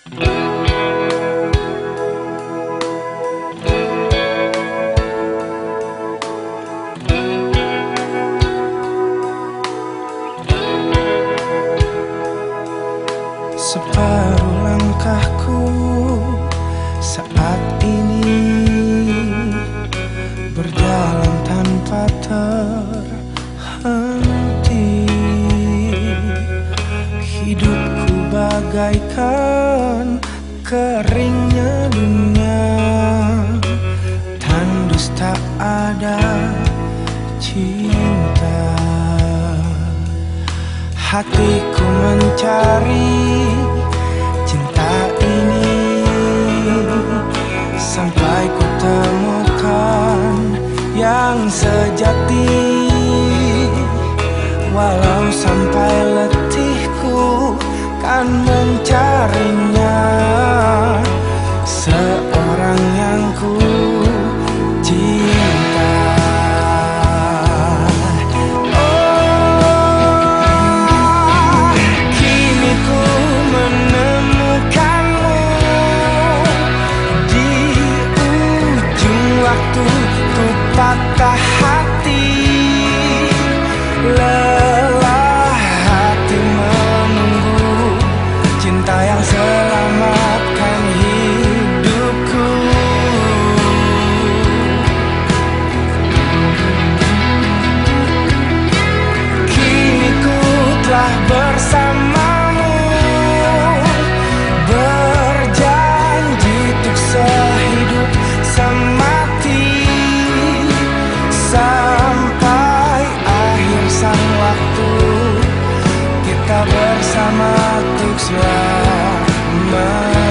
Separuh langkahku saat ini berjalan tanpa terhenti. Hidupku bagaikan keringnya dunia, tandus tak ada cinta. Hatiku mencari cinta ini sampai ku temukan yang sejati. Walau sampai letihku kan mencarinya, seorang yang ku cinta. Patah hati, lelah hati menunggu cinta yang selamatkan hidupku. Kini ku telah bersamamu, berjanji untuk sehidup semati. Sampai akhir sang waktu, kita bersama untuk selamanya.